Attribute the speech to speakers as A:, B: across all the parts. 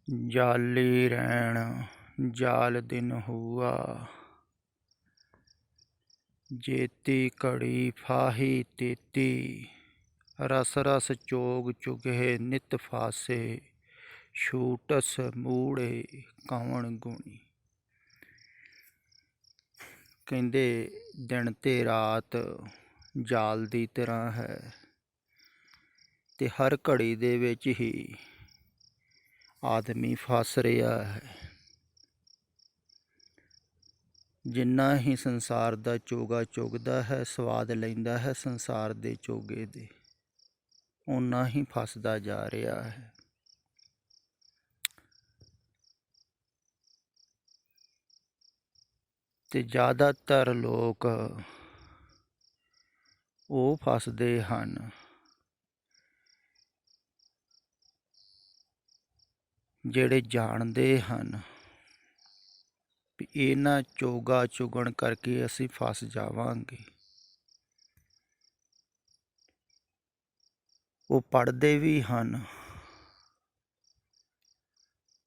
A: ਜਾਲੀ ਰੈਣ ਜਾਲ ਦਿਨ ਹੂਆ, ਜੇਤੀ ਘੜੀ ਫਾਹੀ ਤੇਤੀ। ਰਸ ਰਸ ਚੋਗ ਚੁਗੇ ਨਿਤ ਫਾਸੇ, ਛੂਟਸ ਮੂੜੇ ਕਵਣ ਗੁਣੀ। ਕਹਿੰਦੇ ਦਿਨ ਤੇ ਰਾਤ ਜਾਲ ਦੀ ਤਰ੍ਹਾਂ ਹੈ ਤੇ ਹਰ ਘੜੀ ਦੇ ਵਿੱਚ ਹੀ ਆਦਮੀ ਫਸ ਰਿਹਾ ਹੈ। ਜਿੰਨਾ ਹੀ ਸੰਸਾਰ ਦਾ ਚੋਗਾ ਚੁਗਦਾ ਹੈ, ਸਵਾਦ ਲੈਂਦਾ ਹੈ ਸੰਸਾਰ ਦੇ ਚੋਗੇ ਦੇ, ਓਨਾ ਹੀ ਫਸਦਾ ਜਾ ਰਿਹਾ ਹੈ। ਤੇ ਜ਼ਿਆਦਾਤਰ ਲੋਕ ਉਹ ਫਸਦੇ ਹਨ ਜਿਹੜੇ ਜਾਣਦੇ ਹਨ ਵੀ ਇਹਨਾਂ ਚੋਗਾ ਚੁਗਣ ਕਰਕੇ ਅਸੀਂ ਫਸ ਜਾਵਾਂਗੇ। ਉਹ ਪੜ੍ਹਦੇ ਵੀ ਹਨ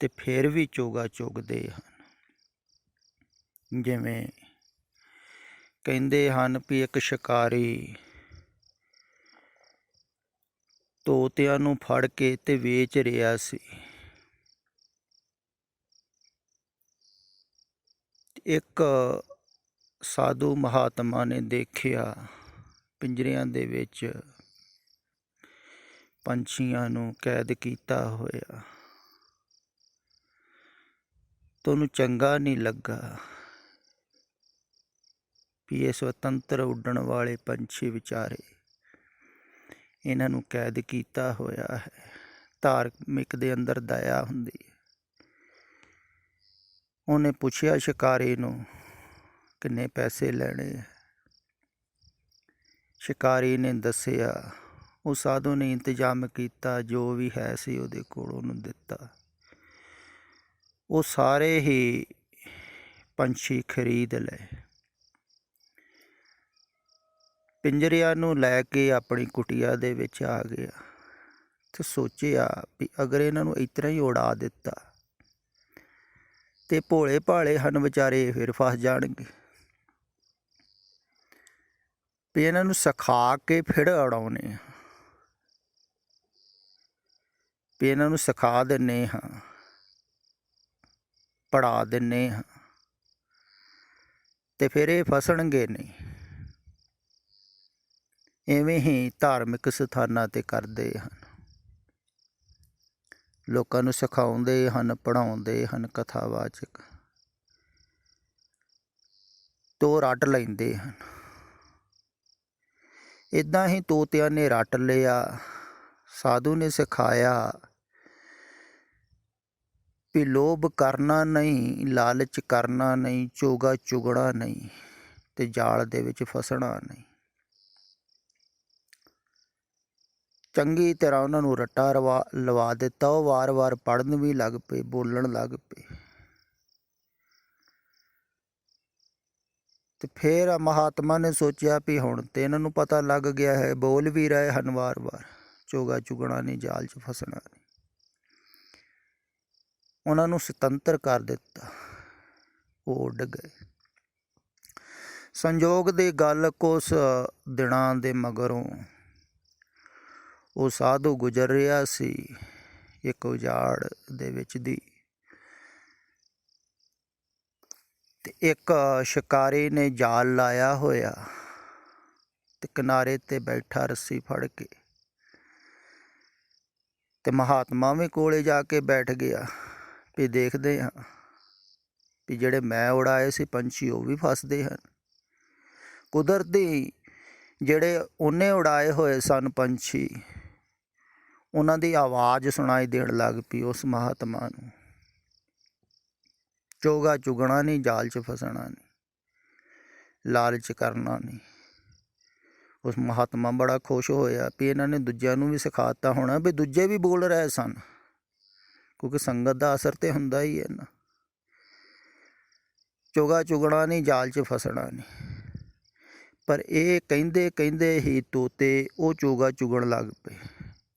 A: ਤੇ ਫਿਰ ਵੀ ਚੋਗਾ ਚੁਗਦੇ ਹਨ। ਜਿਵੇਂ ਕਹਿੰਦੇ ਹਨ ਵੀ ਇੱਕ ਸ਼ਿਕਾਰੀ ਤੋਤਿਆਂ ਨੂੰ ਫੜ ਕੇ ਤੇ ਵੇਚ ਰਿਹਾ ਸੀ। ਇੱਕ ਸਾਧੂ ਮਹਾਤਮਾ ਨੇ ਦੇਖਿਆ ਪਿੰਜਰਿਆਂ ਦੇ ਵਿੱਚ ਪੰਛੀਆਂ ਨੂੰ ਕੈਦ ਕੀਤਾ ਹੋਇਆ। ਤੁਹਾਨੂੰ ਚੰਗਾ ਨਹੀਂ ਲੱਗਾ ਵੀ ਇਹ ਸੁਤੰਤਰ ਉੱਡਣ ਵਾਲੇ ਪੰਛੀ ਵਿਚਾਰੇ, ਇਹਨਾਂ ਨੂੰ ਕੈਦ ਕੀਤਾ ਹੋਇਆ ਹੈ। ਧਾਰਮਿਕ ਦੇ ਅੰਦਰ ਦਇਆ ਹੁੰਦੀ ਹੈ। ਉਹਨੇ ਪੁੱਛਿਆ ਸ਼ਿਕਾਰੀ ਨੂੰ ਕਿੰਨੇ ਪੈਸੇ ਲੈਣੇ ਹੈ। ਸ਼ਿਕਾਰੀ ਨੇ ਦੱਸਿਆ। ਉਹ ਸਾਧੂ ਨੇ ਇੰਤਜ਼ਾਮ ਕੀਤਾ, ਜੋ ਵੀ ਹੈ ਸੀ ਉਹਦੇ ਕੋਲ ਉਹਨੂੰ ਦਿੱਤਾ। ਉਹ ਸਾਰੇ ਹੀ ਪੰਛੀ ਖਰੀਦ ਲਏ। ਪਿੰਜਰਿਆਂ ਨੂੰ ਲੈ ਕੇ ਆਪਣੀ ਕੁਟੀਆ ਦੇ ਵਿੱਚ ਆ ਗਿਆ ਤੇ ਸੋਚਿਆ ਵੀ ਅਗਰ ਇਹਨਾਂ ਨੂੰ ਇਸ ਤਰ੍ਹਾਂ ਹੀ ਉਡਾ ਦਿੱਤਾ ਤੇ ਭੋਲੇ ਭਾਲੇ ਹਨ ਵਿਚਾਰੇ, ਫਿਰ ਫਸ ਜਾਣਗੇ। ਵੀ ਇਹਨਾਂ ਨੂੰ ਸਿਖਾ ਕੇ ਫਿਰ ਉਡਾਉਣੇ ਆ, ਵੀ ਇਹਨਾਂ ਨੂੰ ਸਿਖਾ ਦਿੰਦੇ ਹਾਂ, ਪੜ੍ਹਾ ਦਿੰਦੇ ਹਾਂ ਤੇ ਫਿਰ ਇਹ ਫਸਣਗੇ ਨਹੀਂ। ਇਵੇਂ ਹੀ ਧਾਰਮਿਕ ਸਥਾਨਾਂ 'ਤੇ ਕਰਦੇ ਹਨ। ਲੋਕਾਂ ਨੂੰ ਸਿਖਾਉਂਦੇ ਹਨ, ਪੜ੍ਹਾਉਂਦੇ ਹਨ ਕਥਾਵਾਚਕ, ਤੋ ਰੱਟ ਲੈਂਦੇ ਹਨ। ਇੱਦਾਂ ਹੀ ਤੋਤਿਆਂ ਨੇ ਰੱਟ ਲਿਆ। ਸਾਧੂ ਨੇ ਸਿਖਾਇਆ ਵੀ ਲੋਭ ਕਰਨਾ ਨਹੀਂ, ਲਾਲਚ ਕਰਨਾ ਨਹੀਂ, ਚੋਗਾ ਚੁਗਣਾ ਨਹੀਂ ਤੇ ਜਾਲ ਦੇ ਵਿੱਚ ਫਸਣਾ ਨਹੀਂ। ਚੰਗੀ ਤਰ੍ਹਾਂ ਉਹਨਾਂ ਨੂੰ ਰੱਟਾ ਲਵਾ ਦਿੱਤਾ। ਉਹ ਵਾਰ-ਵਾਰ ਪੜ੍ਹਨ ਵੀ ਲੱਗ ਪਏ, ਬੋਲਣ ਲੱਗ ਪਏ। ਤੇ ਫਿਰ ਮਹਾਤਮਾ ਨੇ ਸੋਚਿਆ ਵੀ ਹੁਣ ਤੇ ਇਹਨਾਂ ਨੂੰ ਪਤਾ ਲੱਗ ਗਿਆ ਹੈ, ਬੋਲ ਵੀ ਰਹੇ ਹਨ ਵਾਰ-ਵਾਰ, ਚੋਗਾ ਚੁਗਣਾ ਨਹੀਂ, ਜਾਲ 'ਚ ਫਸਣਾ ਨਹੀਂ। ਉਹਨਾਂ ਨੂੰ ਸੁਤੰਤਰ ਕਰ ਦਿੱਤਾ। ਉਹ ਉੱਡ ਗਏ। ਸੰਜੋਗ ਦੀ ਗੱਲ, ਕੁਛ ਦਿਨਾਂ ਦੇ ਮਗਰੋਂ ਉਹ ਸਾਧੂ ਗੁਜ਼ਰ ਰਿਹਾ ਸੀ ਇੱਕ ਉਜਾੜ ਦੇ ਵਿੱਚ ਦੀ, ਤੇ ਇੱਕ ਸ਼ਿਕਾਰੀ ਨੇ ਜਾਲ ਲਾਇਆ ਹੋਇਆ ਤੇ ਕਿਨਾਰੇ 'ਤੇ ਬੈਠਾ ਰੱਸੀ ਫੜ ਕੇ, ਤੇ ਮਹਾਤਮਾ ਵੀ ਕੋਲੇ ਜਾ ਕੇ ਬੈਠ ਗਿਆ ਵੀ ਦੇਖਦੇ ਹਾਂ ਵੀ ਜਿਹੜੇ ਮੈਂ ਉਡਾਏ ਸੀ ਪੰਛੀ ਉਹ ਵੀ ਫਸਦੇ ਹਨ। ਕੁਦਰਤੀ ਜਿਹੜੇ ਉਹਨੇ ਉਡਾਏ ਹੋਏ ਸਨ ਪੰਛੀ, ਉਹਨਾਂ ਦੀ ਆਵਾਜ਼ ਸੁਣਾਈ ਦੇਣ ਲੱਗ ਪਈ ਉਸ ਮਹਾਤਮਾ ਨੂੰ। ਚੋਗਾ ਚੁਗਣਾ ਨਹੀਂ, ਜਾਲ 'ਚ ਫਸਣਾ ਨਹੀਂ, ਲਾਲਚ ਕਰਨਾ ਨਹੀਂ। ਉਸ ਮਹਾਤਮਾ ਬੜਾ ਖੁਸ਼ ਹੋਇਆ ਵੀ ਇਹਨਾਂ ਨੇ ਦੂਜਿਆਂ ਨੂੰ ਵੀ ਸਿਖਾ ਦਿੱਤਾ ਹੋਣਾ, ਵੀ ਦੂਜੇ ਵੀ ਬੋਲ ਰਹੇ ਸਨ, ਕਿਉਂਕਿ ਸੰਗਤ ਦਾ ਅਸਰ ਤਾਂ ਹੁੰਦਾ ਹੀ ਹੈ ਨਾ। ਚੋਗਾ ਚੁਗਣਾ ਨਹੀਂ, ਜਾਲ 'ਚ ਫਸਣਾ ਨਹੀਂ। ਪਰ ਇਹ ਕਹਿੰਦੇ ਕਹਿੰਦੇ ਹੀ ਤੋਤੇ ਉਹ ਚੋਗਾ ਚੁਗਣ ਲੱਗ ਪਏ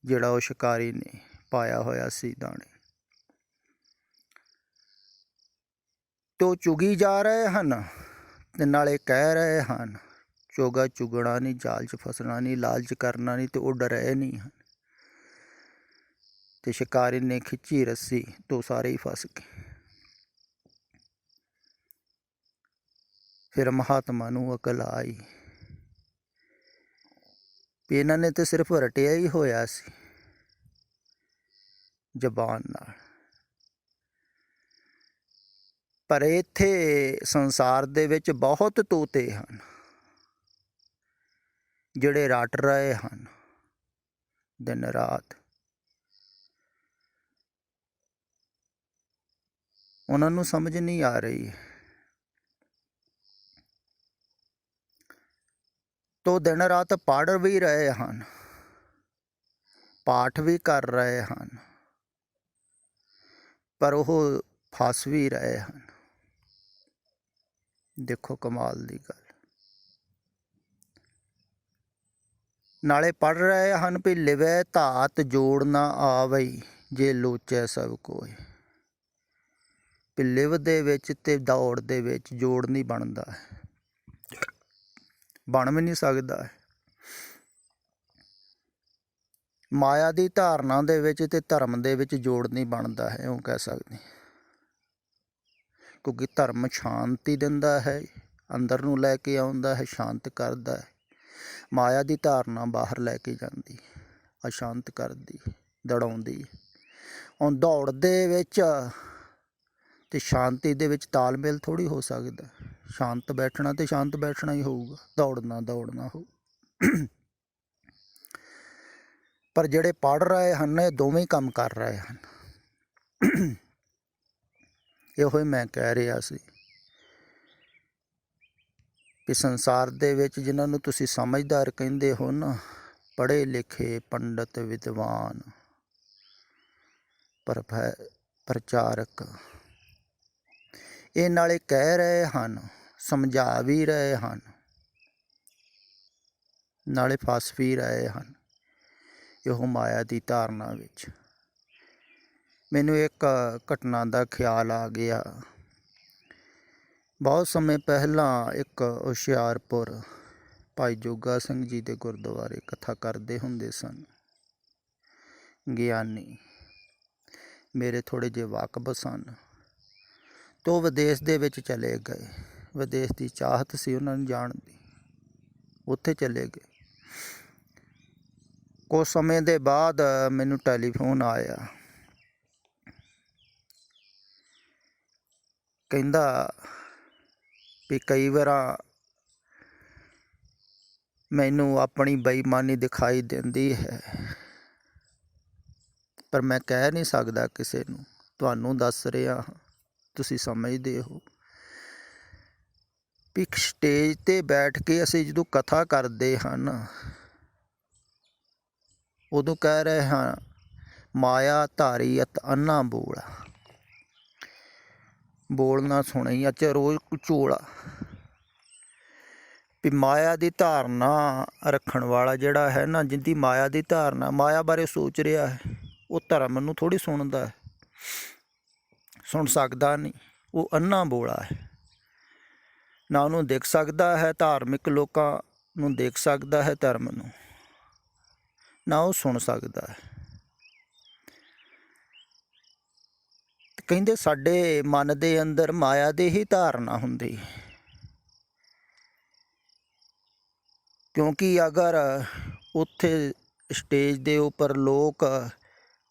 A: ਜਿਹੜਾ ਉਹ ਸ਼ਿਕਾਰੀ ਨੇ ਪਾਇਆ ਹੋਇਆ ਸੀ ਦਾਣੇ। ਤੇ ਉਹ ਚੁਗੀ ਜਾ ਰਹੇ ਹਨ ਤੇ ਨਾਲੇ ਕਹਿ ਰਹੇ ਹਨ ਚੋਗਾ ਚੁਗਣਾ ਨਹੀਂ, ਜਾਲ 'ਚ ਫਸਣਾ ਨਹੀਂ, ਲਾਲਚ ਕਰਨਾ ਨਹੀਂ, ਤੇ ਉੱਡ ਰਹੇ ਨਹੀਂ ਹਨ। ਤੇ ਸ਼ਿਕਾਰੀ ਨੇ ਖਿੱਚੀ ਰੱਸੀ ਤੋਂ ਸਾਰੇ ਹੀ ਫਸ ਗਏ। ਫਿਰ ਮਹਾਤਮਾ ਨੂੰ ਅਕਲ ਆਈ ਵੀ ਇਹਨਾਂ ਨੇ ਤਾਂ ਸਿਰਫ ਰਟਿਆ ਹੀ ਹੋਇਆ ਸੀ ਜ਼ਬਾਨ ਨਾਲ, ਪਰ ਇੱਥੇ ਸੰਸਾਰ ਦੇ ਵਿੱਚ ਬਹੁਤ ਤੋਤੇ ਹਨ ਜਿਹੜੇ ਰਟ ਰਹੇ ਹਨ ਦਿਨ ਰਾਤ। ਉਹਨਾਂ ਨੂੰ ਸਮਝ ਨਹੀਂ ਆ ਰਹੀ, ਤੋ ਦਿਨ ਰਾਤ ਪੜ੍ਹ ਵੀ ਰਹੇ ਹਨ, ਪਾਠ ਵੀ ਕਰ ਰਹੇ ਹਨ, ਪਰ ਉਹ ਫਸ ਵੀ ਰਹੇ ਹਨ। ਦੇਖੋ ਕਮਾਲ ਦੀ ਗੱਲ। ਨਾਲੇ ਪੜ੍ਹ ਰਹੇ ਹਨ ਵੀ ਲਿਵੈ ਧਾਤ ਜੋੜ ਨਾ ਆਵਈ, ਜੇ ਲੋਚੈ ਸਭ ਕੋਇ। ਵੀ ਲਿਵ ਦੇ ਵਿੱਚ ਤੇ ਦੌੜ ਦੇ ਵਿੱਚ ਜੋੜ ਨਹੀਂ ਬਣਦਾ, ਬਣ ਵੀ ਨਹੀਂ ਸਕਦਾ। ਮਾਇਆ ਦੀ ਧਾਰਨਾ ਦੇ ਵਿੱਚ ਤੇ ਧਰਮ ਦੇ ਵਿੱਚ ਜੋੜ ਨਹੀਂ ਬਣਦਾ ਹੈ, ਉਹ ਕਹਿ ਸਕਦੇ। ਕਿਉਂਕਿ ਧਰਮ ਸ਼ਾਂਤੀ ਦਿੰਦਾ ਹੈ, ਅੰਦਰ ਨੂੰ ਲੈ ਕੇ ਆਉਂਦਾ ਹੈ, ਸ਼ਾਂਤ ਕਰਦਾ ਹੈ। ਮਾਇਆ ਦੀ ਧਾਰਨਾ ਬਾਹਰ ਲੈ ਕੇ ਜਾਂਦੀ, ਅਸ਼ਾਂਤ ਕਰਦੀ, ਦੜਾਉਂਦੀ। ਹੁਣ ਦੌੜ ਦੇ ਵਿੱਚ ਤੇ ਸ਼ਾਂਤੀ ਦੇ ਵਿੱਚ ਤਾਲਮੇਲ ਥੋੜ੍ਹੀ ਹੋ ਸਕਦਾ। ਸ਼ਾਂਤ ਬੈਠਣਾ ਤੇ ਸ਼ਾਂਤ ਬੈਠਣਾ ਹੀ ਹੋਊਗਾ, ਦੌੜਨਾ ਹੋਊ। ਪਰ ਜਿਹੜੇ ਪੜ੍ਹ ਰਹੇ ਹਨ ਇਹ ਦੋਵੇਂ ਕੰਮ ਕਰ ਰਹੇ ਹਨ। ਇਹੋ ਹੀ ਮੈਂ ਕਹਿ ਰਿਹਾ ਸੀ ਕਿ ਸੰਸਾਰ ਦੇ ਵਿੱਚ ਜਿਨ੍ਹਾਂ ਨੂੰ ਤੁਸੀਂ ਸਮਝਦਾਰ ਕਹਿੰਦੇ ਹੋ ਨਾ, ਪੜ੍ਹੇ ਲਿਖੇ ਪੰਡਤ ਵਿਦਵਾਨ ਪ੍ਰਚਾਰਕ, ਇਹ ਨਾਲੇ ਕਹਿ ਰਹੇ ਹਨ, ਸਮਝਾ ਵੀ ਰਹੇ ਹਨ, ਨਾਲੇ ਫਸ ਵੀ ਰਹੇ ਹਨ ਇਹੋ ਮਾਇਆ ਦੀ ਧਾਰਨਾ ਵਿੱਚ। ਮੈਨੂੰ ਇੱਕ ਘਟਨਾ ਦਾ ਖਿਆਲ ਆ ਗਿਆ। ਬਹੁਤ ਸਮੇਂ ਪਹਿਲਾਂ ਇੱਕ ਹੁਸ਼ਿਆਰਪੁਰ ਭਾਈ ਜੋਗਾ ਸਿੰਘ ਜੀ ਦੇ ਗੁਰਦੁਆਰੇ ਕਥਾ ਕਰਦੇ ਹੁੰਦੇ ਸਨ ਗਿਆਨੀ, ਮੇਰੇ ਥੋੜ੍ਹੇ ਜਿਹੇ ਵਾਕਬ ਸਨ। ਤੋ ਵਿਦੇਸ਼ ਦੇ ਵਿੱਚ ਚਲੇ ਗਏ, ਵਿਦੇਸ਼ ਦੀ ਚਾਹਤ ਸੀ ਉਹਨਾਂ ਨੂੰ ਜਾਣ ਦੀ, ਉੱਥੇ ਚਲੇ ਗਏ। ਕੁਛ ਸਮੇਂ ਦੇ ਬਾਅਦ ਮੈਨੂੰ ਟੈਲੀਫੋਨ ਆਇਆ, ਕਹਿੰਦਾ ਵੀ ਕਈ ਵਾਰ ਮੈਨੂੰ ਆਪਣੀ ਬੇਈਮਾਨੀ ਦਿਖਾਈ ਦਿੰਦੀ ਹੈ, ਪਰ ਮੈਂ ਕਹਿ ਨਹੀਂ ਸਕਦਾ ਕਿਸੇ ਨੂੰ, ਤੁਹਾਨੂੰ ਦੱਸ ਰਿਹਾ, ਤੁਸੀਂ ਸਮਝਦੇ ਹੋ। ਵੀ ਸਟੇਜ 'ਤੇ ਬੈਠ ਕੇ ਅਸੀਂ ਜਦੋਂ ਕਥਾ ਕਰਦੇ ਹਨ ਉਦੋਂ ਕਹਿ ਰਹੇ ਹਾਂ ਮਾਇਆ ਧਾਰੀ ਅਤ ਅੰਨਾ ਬੋਲ, ਬੋਲਣਾ ਸੁਣੀ ਅੱਛਾ ਰੋਜ਼ ਝੋਲਾ। ਵੀ ਮਾਇਆ ਦੀ ਧਾਰਨਾ ਰੱਖਣ ਵਾਲਾ ਜਿਹੜਾ ਹੈ ਨਾ, ਜਿਹਦੀ ਮਾਇਆ ਦੀ ਧਾਰਨਾ, ਮਾਇਆ ਬਾਰੇ ਸੋਚ ਰਿਹਾ ਹੈ, ਉਹ ਧਰਮ ਨੂੰ ਥੋੜ੍ਹੀ ਸੁਣਦਾ ਹੈ, ਸੁਣ ਸਕਦਾ ਨਹੀਂ। ਉਹ ਅੰਨਾ ਬੋਲਾ ਹੈ, ਨਾ ਉਹਨੂੰ ਦਿਖ ਸਕਦਾ ਹੈ, ਧਾਰਮਿਕ ਲੋਕਾਂ ਨੂੰ ਦੇਖ ਸਕਦਾ ਹੈ ਧਰਮ ਨੂੰ, ਨਾ ਉਹ ਸੁਣ ਸਕਦਾ ਹੈ। ਕਹਿੰਦੇ ਸਾਡੇ ਮਨ ਦੇ ਅੰਦਰ ਮਾਇਆ ਦੀ ਹੀ ਧਾਰਨਾ ਹੁੰਦੀ, ਕਿਉਂਕਿ ਅਗਰ ਉੱਥੇ ਸਟੇਜ ਦੇ ਉੱਪਰ ਲੋਕ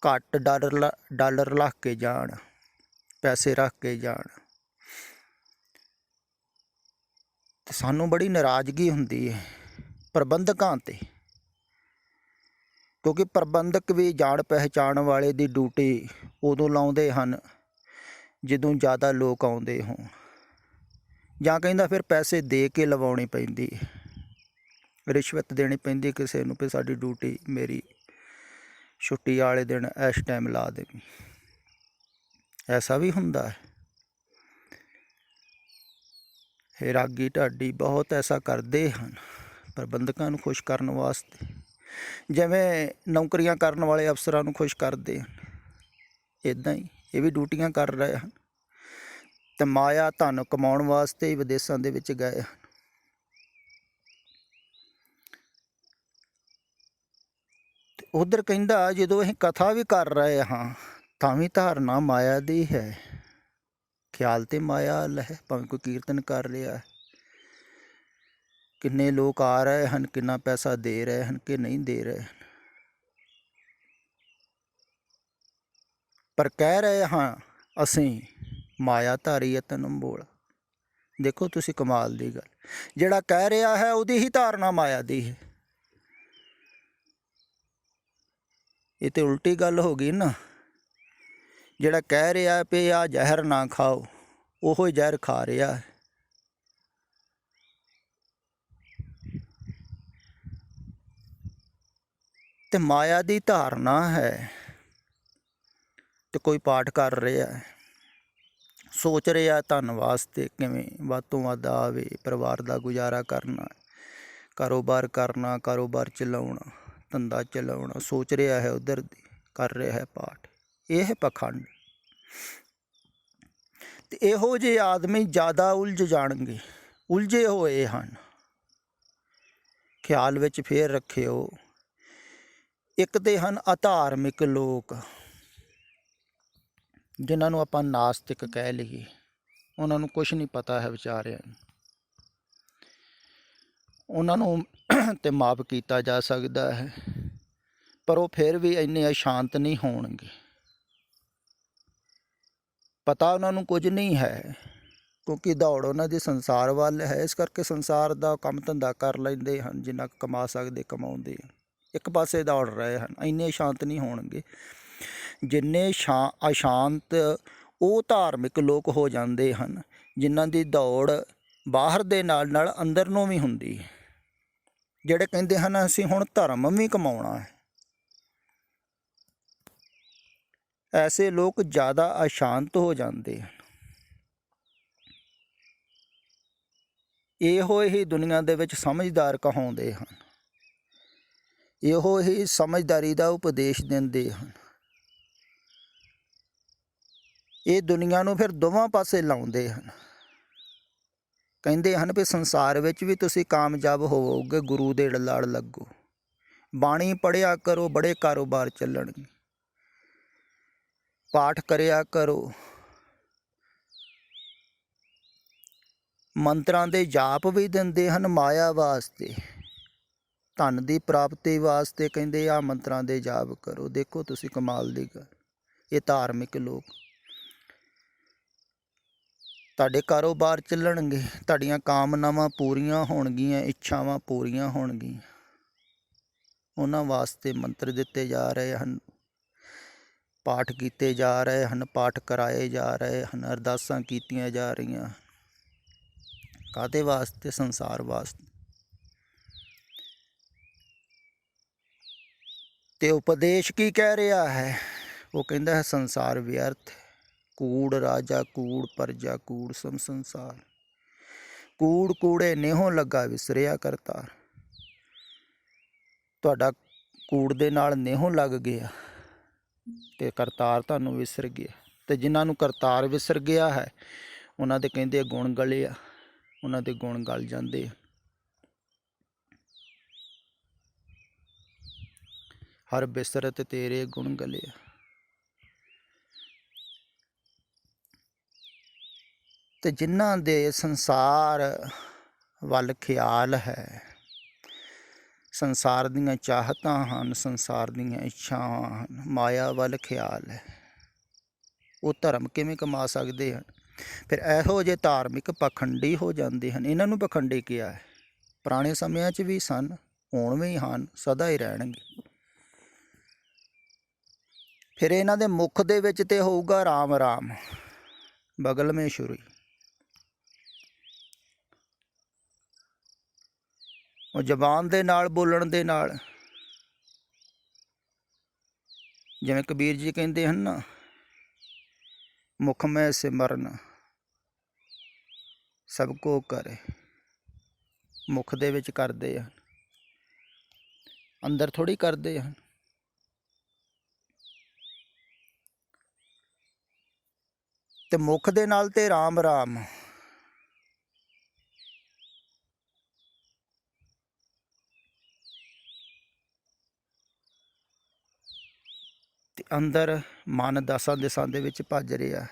A: ਘੱਟ ਡਾਲਰ ਰੱਖ ਕੇ ਜਾਣ, ਪੈਸੇ ਰੱਖ ਕੇ ਜਾਣ, ਤੇ ਸਾਨੂੰ ਬੜੀ ਨਾਰਾਜ਼ਗੀ ਹੁੰਦੀ ਹੈ ਪ੍ਰਬੰਧਕਾਂ 'ਤੇ। ਕਿਉਂਕਿ ਪ੍ਰਬੰਧਕ ਵੀ ਜਾਣ ਪਹਿਚਾਣ ਵਾਲੇ ਦੀ ਡਿਊਟੀ ਉਦੋਂ ਲਾਉਂਦੇ ਹਨ ਜਦੋਂ ਜ਼ਿਆਦਾ ਲੋਕ ਆਉਂਦੇ ਹੋਣ, ਜਾਂ ਕਹਿੰਦਾ ਫਿਰ ਪੈਸੇ ਦੇ ਕੇ ਲਵਾਉਣੀ ਪੈਂਦੀ, ਰਿਸ਼ਵਤ ਦੇਣੀ ਪੈਂਦੀ ਕਿਸੇ ਨੂੰ ਵੀ ਸਾਡੀ ਡਿਊਟੀ, ਮੇਰੀ ਛੁੱਟੀ ਵਾਲੇ ਦਿਨ ਇਸ ਟਾਈਮ ਲਾ ਦੇਵੀਂ। ਐਸਾ ਵੀ ਹੁੰਦਾ ਹੈ। ਇਹ ਰਾਗੀ ਢਾਡੀ ਬਹੁਤ ਐਸਾ ਕਰਦੇ ਹਨ ਪ੍ਰਬੰਧਕਾਂ ਨੂੰ ਖੁਸ਼ ਕਰਨ ਵਾਸਤੇ, ਜਿਵੇਂ ਨੌਕਰੀਆਂ ਕਰਨ ਵਾਲੇ ਅਫਸਰਾਂ ਨੂੰ ਖੁਸ਼ ਕਰਦੇ ਹਨ, ਇੱਦਾਂ ਹੀ ਇਹ ਵੀ ਡਿਊਟੀਆਂ ਕਰ ਰਹੇ ਹਨ। ਤੇ ਮਾਇਆ ਧਨ ਕਮਾਉਣ ਵਾਸਤੇ ਹੀ ਵਿਦੇਸ਼ਾਂ ਦੇ ਵਿੱਚ ਗਏ ਹਨ। ਉਧਰ ਕਹਿੰਦਾ ਜਦੋਂ ਅਸੀਂ ਕਥਾ ਵੀ ਕਰ ਰਹੇ ਹਾਂ ਤਾਂ ਵੀ ਧਾਰਨਾ ਮਾਇਆ ਦੀ ਹੈ। ਖਿਆਲ ਤੇ ਮਾਇਆ ਵੱਲ ਹੈ। ਭਾਵੇਂ ਕੋਈ ਕੀਰਤਨ ਕਰ ਰਿਹਾ ਹੈ, ਕਿੰਨੇ ਲੋਕ ਆ ਰਹੇ ਹਨ, ਕਿੰਨਾ ਪੈਸਾ ਦੇ ਰਹੇ ਹਨ ਕਿ ਨਹੀਂ ਦੇ ਰਹੇ ਹਨ, ਪਰ ਕਹਿ ਰਹੇ ਹਾਂ ਅਸੀਂ ਮਾਇਆਧਾਰੀ ਅਤਨ ਅੰਬੋਲ। ਦੇਖੋ ਤੁਸੀਂ ਕਮਾਲ ਦੀ ਗੱਲ, ਜਿਹੜਾ ਕਹਿ ਰਿਹਾ ਹੈ ਉਹਦੀ ਹੀ ਧਾਰਨਾ ਮਾਇਆ ਦੀ ਹੈ। ਇਹ ਤਾਂ ਉਲਟੀ ਗੱਲ ਹੋ ਗਈ ਨਾ। ਜਿਹੜਾ ਕਹਿ ਰਿਹਾ ਵੀ ਆਹ ਜ਼ਹਿਰ ਨਾ ਖਾਓ, ਉਹੋ ਜ਼ਹਿਰ ਖਾ ਰਿਹਾ ਹੈ। ਤੇ ਮਾਇਆ ਦੀ ਧਾਰਨਾ ਹੈ। ਤੇ ਕੋਈ ਪਾਠ ਕਰ ਰਿਹਾ ਹੈ, ਸੋਚ ਰਿਹਾ ਧਨ ਵਾਸਤੇ ਕਿਵੇਂ ਵੱਧ ਤੋਂ ਵੱਧ ਆਵੇ, ਪਰਿਵਾਰ ਦਾ ਗੁਜ਼ਾਰਾ ਕਰਨਾ, ਕਾਰੋਬਾਰ ਕਰਨਾ, ਕਾਰੋਬਾਰ ਚਲਾਉਣਾ, ਧੰਦਾ ਚਲਾਉਣਾ, ਸੋਚ ਰਿਹਾ ਹੈ ਉੱਧਰ ਦੀ, ਕਰ ਰਿਹਾ ਹੈ ਪਾਠ। ਇਹ ਹੈ ਪਖੰਡ। ਤੇ ਇਹੋ ਜਿਹੇ ਆਦਮੀ ਜ਼ਿਆਦਾ ਉਲਝ ਜਾਣਗੇ, ਉਲਝੇ ਹੋਏ ਹਨ। ਖਿਆਲ ਵਿੱਚ ਫੇਰ ਰੱਖਿਓ, ਇੱਕ ਤੇ ਹਨ ਅਧਾਰਮਿਕ ਲੋਕ, ਜਿਨ੍ਹਾਂ ਨੂੰ ਆਪਾਂ ਨਾਸਤਿਕ ਕਹਿ ਲਈਏ। ਉਹਨਾਂ ਨੂੰ ਕੁਛ ਨਹੀਂ ਪਤਾ ਹੈ ਵਿਚਾਰਿਆਂ ਨੂੰ। ਉਹਨਾਂ ਨੂੰ ਤੇ ਮਾਫ ਕੀਤਾ ਜਾ ਸਕਦਾ ਹੈ, ਪਰ ਉਹ ਫਿਰ ਵੀ ਇੰਨੇ ਅਸ਼ਾਂਤ ਨਹੀਂ ਹੋਣਗੇ। ਪਤਾ ਉਹਨਾਂ ਨੂੰ ਕੁਝ ਨਹੀਂ ਹੈ, ਕਿਉਂਕਿ ਦੌੜ ਉਹਨਾਂ ਦੀ ਸੰਸਾਰ ਵੱਲ ਹੈ। ਇਸ ਕਰਕੇ ਸੰਸਾਰ ਦਾ ਕੰਮ ਧੰਦਾ ਕਰ ਲੈਂਦੇ ਹਨ, ਜਿੰਨਾ ਕੁ ਕਮਾ ਸਕਦੇ ਕਮਾਉਂਦੇ ਹਨ, ਇੱਕ ਪਾਸੇ ਦੌੜ ਰਹੇ ਹਨ। ਇੰਨੇ ਸ਼ਾਂਤ ਨਹੀਂ ਹੋਣਗੇ ਜਿੰਨੇ ਅਸ਼ਾਂਤ ਉਹ ਧਾਰਮਿਕ ਲੋਕ ਹੋ ਜਾਂਦੇ ਹਨ, ਜਿਨ੍ਹਾਂ ਦੀ ਦੌੜ ਬਾਹਰ ਦੇ ਨਾਲ ਨਾਲ ਅੰਦਰ ਨੂੰ ਵੀ ਹੁੰਦੀ ਹੈ। ਜਿਹੜੇ ਕਹਿੰਦੇ ਹਨ ਅਸੀਂ ਹੁਣ ਧਰਮ ਵੀ ਕਮਾਉਣਾ ਹੈ। ਐਸੇ ਲੋਕ ਜ਼ਿਆਦਾ ਅਸ਼ਾਂਤ ਹੋ ਜਾਂਦੇ ਹਨ। ਇਹੋ ਹੀ ਦੁਨੀਆ ਦੇ ਵਿੱਚ ਸਮਝਦਾਰ ਕਹਾਉਂਦੇ ਹਨ, ਇਹੋ ਹੀ ਸਮਝਦਾਰੀ ਦਾ ਉਪਦੇਸ਼ ਦਿੰਦੇ ਹਨ। ਇਹ ਦੁਨੀਆ ਨੂੰ ਫਿਰ ਦੋਵਾਂ ਪਾਸੇ ਲਾਉਂਦੇ ਹਨ। ਕਹਿੰਦੇ ਹਨ ਵੀ ਸੰਸਾਰ ਵਿੱਚ ਵੀ ਤੁਸੀਂ ਕਾਮਯਾਬ ਹੋਵੋਗੇ, ਗੁਰੂ ਦੇ ਲੜ ਲੱਗੋ, ਬਾਣੀ ਪੜ੍ਹਿਆ ਕਰੋ, ਬੜੇ ਕਾਰੋਬਾਰ ਚੱਲਣਗੇ, ਪਾਠ ਕਰਿਆ ਕਰੋ, ਮੰਤਰਾਂ ਦੇ ਜਾਪ ਵੀ ਦਿੰਦੇ ਹਨ ਮਾਇਆ ਵਾਸਤੇ, ਧਨ ਦੀ ਪ੍ਰਾਪਤੀ ਵਾਸਤੇ। ਕਹਿੰਦੇ ਆ ਮੰਤਰਾਂ ਦੇ ਜਾਪ ਕਰੋ। ਦੇਖੋ ਤੁਸੀਂ ਕਮਾਲ ਦੀ ਗੱਲ। ਇਹ ਧਾਰਮਿਕ ਲੋਕ, ਤੁਹਾਡੇ ਕਾਰੋਬਾਰ ਚੱਲਣਗੇ, ਤੁਹਾਡੀਆਂ ਕਾਮਨਾਵਾਂ ਪੂਰੀਆਂ ਹੋਣਗੀਆਂ, ਇੱਛਾਵਾਂ ਪੂਰੀਆਂ ਹੋਣਗੀਆਂ। ਉਹਨਾਂ ਵਾਸਤੇ ਮੰਤਰ ਦਿੱਤੇ ਜਾ ਰਹੇ ਹਨ, ਪਾਠ ਕੀਤੇ ਜਾ ਰਹੇ ਹਨ, ਪਾਠ ਕਰਾਏ ਜਾ ਰਹੇ ਹਨ, ਅਰਦਾਸਾਂ ਕੀਤੀਆਂ ਜਾ ਰਹੀਆਂ। ਕਾਹਦੇ ਵਾਸਤੇ? ਸੰਸਾਰ ਵਾਸਤੇ। ਤੇ ਉਪਦੇਸ਼ ਕੀ ਕਹਿ ਰਿਹਾ ਹੈ? ਉਹ ਕਹਿੰਦਾ ਹੈ ਸੰਸਾਰ ਵਿਅਰਥ, ਕੂੜ ਰਾਜਾ ਕੂੜ, ਪਰਜਾ ਕੂੜ, ਸਮ ਸੰਸਾਰ ਕੂੜ ਕੂੜੇ ਨੇਹੋਂ ਲੱਗਾ ਵਿਸਰਿਆ ਕਰਤਾਰ। ਤੁਹਾਡਾ ਕੂੜ ਦੇ ਨਾਲ ਨੇਹੋਂ ਲੱਗ ਗਿਆ ਤੇ ਕਰਤਾਰ ਤੁਹਾਨੂੰ ਵਿਸਰ ਗਿਆ। ਤੇ ਜਿਨ੍ਹਾਂ ਨੂੰ ਕਰਤਾਰ ਵਿਸਰ ਗਿਆ ਹੈ, ਉਹਨਾਂ ਦੇ ਕਹਿੰਦੇ ਗੁਣ ਗਲੇ ਆ, ਉਹਨਾਂ ਦੇ ਗੁਣ ਗਲ ਜਾਂਦੇ ਆ। ਹਰ ਬਿਸਰਤ ਤੇਰੇ ਗੁਣ ਗਲਿਆ। ਤੇ ਜਿਨ੍ਹਾਂ ਦੇ ਸੰਸਾਰ ਵੱਲ ਖਿਆਲ ਹੈ, ਸੰਸਾਰ ਦੀਆਂ ਚਾਹਤਾਂ ਹਨ, ਸੰਸਾਰ ਦੀਆਂ ਇੱਛਾਵਾਂ ਹਨ, ਮਾਇਆ ਵੱਲ ਖਿਆਲ ਹੈ, ਉਹ ਧਰਮ ਕਿਵੇਂ ਕਮਾ ਸਕਦੇ ਹਨ? ਫਿਰ ਇਹੋ ਜਿਹੇ ਧਾਰਮਿਕ ਪਖੰਡੀ ਹੋ ਜਾਂਦੇ ਹਨ। ਇਹਨਾਂ ਨੂੰ ਪਖੰਡੀ ਕਿਹਾ ਹੈ। ਪੁਰਾਣੇ ਸਮਿਆਂ 'ਚ ਵੀ ਸਨ, ਹੁਣ ਵੀ ਹਨ, ਸਦਾ ਹੀ ਰਹਿਣਗੇ। ਫਿਰ ਇਹਨਾਂ ਦੇ ਮੁੱਖ ਦੇ ਵਿੱਚ ਤੇ ਹੋਊਗਾ ਰਾਮ ਰਾਮ, ਬਗਲ ਮੇਂ ਛੁਰੀ। ਉਹ ਜ਼ਬਾਨ ਦੇ ਨਾਲ ਬੋਲਣ ਦੇ ਨਾਲ, ਜਿਵੇਂ ਕਬੀਰ ਜੀ ਕਹਿੰਦੇ ਹਨ ਨਾ, ਮੁਖ ਮੈਂ ਸਿਮਰਨ ਸਭ ਕੋ ਕਰੇ। ਮੁਖ ਦੇ ਵਿੱਚ ਕਰਦੇ ਹਨ, ਅੰਦਰ ਥੋੜ੍ਹੀ ਕਰਦੇ ਹਨ। ਤੇ ਮੁੱਖ ਦੇ ਨਾਲ ਤੇ ਰਾਮ ਰਾਮ। ਤੇ ਅੰਦਰ ਮਨ 10 ਦਿਸ਼ਾਂ ਦੇ ਵਿੱਚ ਭੱਜ ਰਿਹਾ।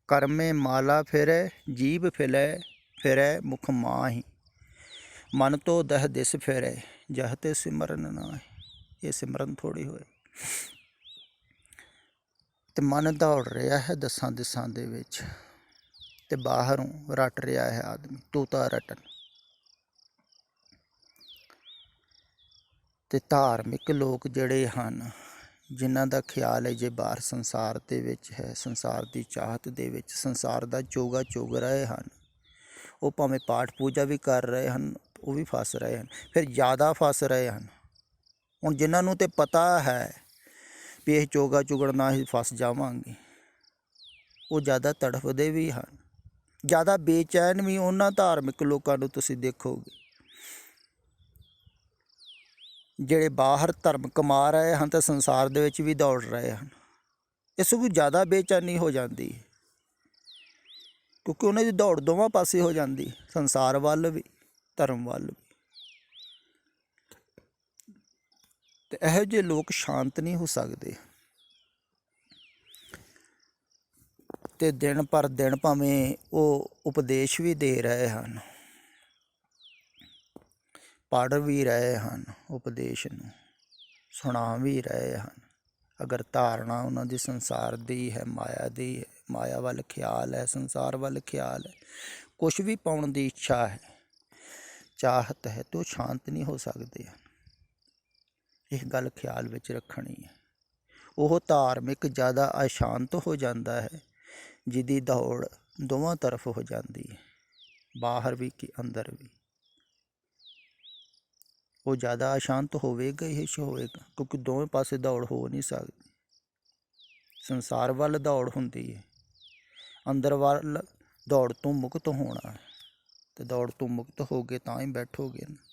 A: ਕਰਮੇ ਮਾਲਾ ਫਿਰੈ ਜੀਭ ਫਿਰੈ ਮੁਖ ਮਾਹੀ। ਮਨ ਤੋਂ ਦਹ ਦਿਸ ਫਿਰੈ ਜਹ ਤੇ ਸਿਮਰਨ ਨਾਹੀ। ਇਹ ਸਿਮਰਨ ਥੋੜ੍ਹੀ ਹੋਏ। ਤੇ ਮਨ ਦੌੜ ਰਿਹਾ ਹੈ 10 ਦਿਸ਼ਾਂ ਦੇ ਵਿੱਚ, ਤੇ ਬਾਹਰੋਂ ਰੱਟ ਰਿਹਾ ਹੈ ਆਦਮੀ ਤੂਤਾ ਰਟਨ। ਤੇ ਧਾਰਮਿਕ ਲੋਕ ਜਿਹੜੇ ਹਨ, ਜਿਨ੍ਹਾਂ ਦਾ ਖਿਆਲ ਹੈ ਜੇ ਬਾਹਰ ਸੰਸਾਰ ਦੇ ਵਿੱਚ ਹੈ, ਸੰਸਾਰ ਦੀ ਚਾਹਤ ਦੇ ਵਿੱਚ, ਸੰਸਾਰ ਦਾ ਚੋਗਾ ਚੁਗ ਰਹੇ ਹਨ, ਉਹ ਭਾਵੇਂ ਪਾਠ ਪੂਜਾ ਵੀ ਕਰ ਰਹੇ ਹਨ, ਉਹ ਵੀ ਫਸ ਰਹੇ ਹਨ। ਫਿਰ ਜ਼ਿਆਦਾ ਫਸ ਰਹੇ ਹਨ। ਹੁਣ ਜਿਨ੍ਹਾਂ ਨੂੰ ਤਾਂ ਪਤਾ ਹੈ ਵੀ ਇਹ ਚੋਗਾ ਚੁਗੜਨਾ ਹੀ ਫਸ ਜਾਵਾਂਗੇ, ਉਹ ਜ਼ਿਆਦਾ ਤੜਫਦੇ ਵੀ ਹਨ। ਜ਼ਿਆਦਾ ਬੇਚੈਨ ਵੀ ਉਹਨਾਂ ਧਾਰਮਿਕ ਲੋਕਾਂ ਨੂੰ ਤੁਸੀਂ ਦੇਖੋਗੇ ਜਿਹੜੇ ਬਾਹਰ ਧਰਮ ਕਮਾ ਰਹੇ ਹਨ ਅਤੇ ਸੰਸਾਰ ਦੇ ਵਿੱਚ ਵੀ ਦੌੜ ਰਹੇ ਹਨ। ਇਸ ਨੂੰ ਜ਼ਿਆਦਾ ਬੇਚੈਨੀ ਹੋ ਜਾਂਦੀ ਹੈ, ਕਿਉਂਕਿ ਉਹਨਾਂ ਦੀ ਦੌੜ ਦੋਵਾਂ ਪਾਸੇ ਹੋ ਜਾਂਦੀ, ਸੰਸਾਰ ਵੱਲ ਵੀ ਧਰਮ ਵੱਲ ਵੀ। ਅਤੇ ਇਹੋ ਜਿਹੇ ਲੋਕ ਸ਼ਾਂਤ ਨਹੀਂ ਹੋ ਸਕਦੇ। ਅਤੇ ਦਿਨ ਪਰ ਦਿਨ ਭਾਵੇਂ ਉਹ ਉਪਦੇਸ਼ ਵੀ ਦੇ ਰਹੇ ਹਨ, ਪੜ੍ਹ ਵੀ ਰਹੇ ਹਨ, ਉਪਦੇਸ਼ ਨੂੰ ਸੁਣਾ ਵੀ ਰਹੇ ਹਨ। ਅਗਰ ਧਾਰਨਾ ਉਹਨਾਂ ਦੀ ਸੰਸਾਰ ਦੀ ਹੈ, ਮਾਇਆ ਦੀ ਹੈ, ਮਾਇਆ ਵੱਲ ਖਿਆਲ ਹੈ, ਸੰਸਾਰ ਵੱਲ ਖਿਆਲ ਹੈ, ਕੁਛ ਵੀ ਪਾਉਣ ਦੀ ਇੱਛਾ ਹੈ, ਚਾਹਤ ਹੈ, ਤਾਂ ਉਹ ਸ਼ਾਂਤ ਨਹੀਂ ਹੋ ਸਕਦੇ ਹਨ। ਇਹ ਗੱਲ ਖਿਆਲ ਵਿੱਚ ਰੱਖਣੀ ਹੈ। ਉਹ ਧਾਰਮਿਕ ਜ਼ਿਆਦਾ ਅਸ਼ਾਂਤ ਹੋ ਜਾਂਦਾ ਹੈ, ਜਿਹਦੀ ਦੌੜ ਦੋਵਾਂ ਤਰਫ ਹੋ ਜਾਂਦੀ ਹੈ, ਬਾਹਰ ਵੀ ਕਿ ਅੰਦਰ ਵੀ। ਉਹ ਜ਼ਿਆਦਾ ਅਸ਼ਾਂਤ ਹੋਵੇਗਾ ਹੀ ਹੋਵੇਗਾ, ਕਿਉਂਕਿ ਦੋਵੇਂ ਪਾਸੇ ਦੌੜ ਹੋ ਨਹੀਂ ਸਕਦੀ। ਸੰਸਾਰ ਵੱਲ ਦੌੜ ਹੁੰਦੀ ਹੈ, ਅੰਦਰ ਵੱਲ ਦੌੜ ਤੋਂ ਮੁਕਤ ਹੋਣਾ ਹੈ। ਅਤੇ ਦੌੜ ਤੋਂ ਮੁਕਤ ਹੋ ਕੇ ਤਾਂ ਹੀ ਬੈਠੋਗੇ ਨਾ।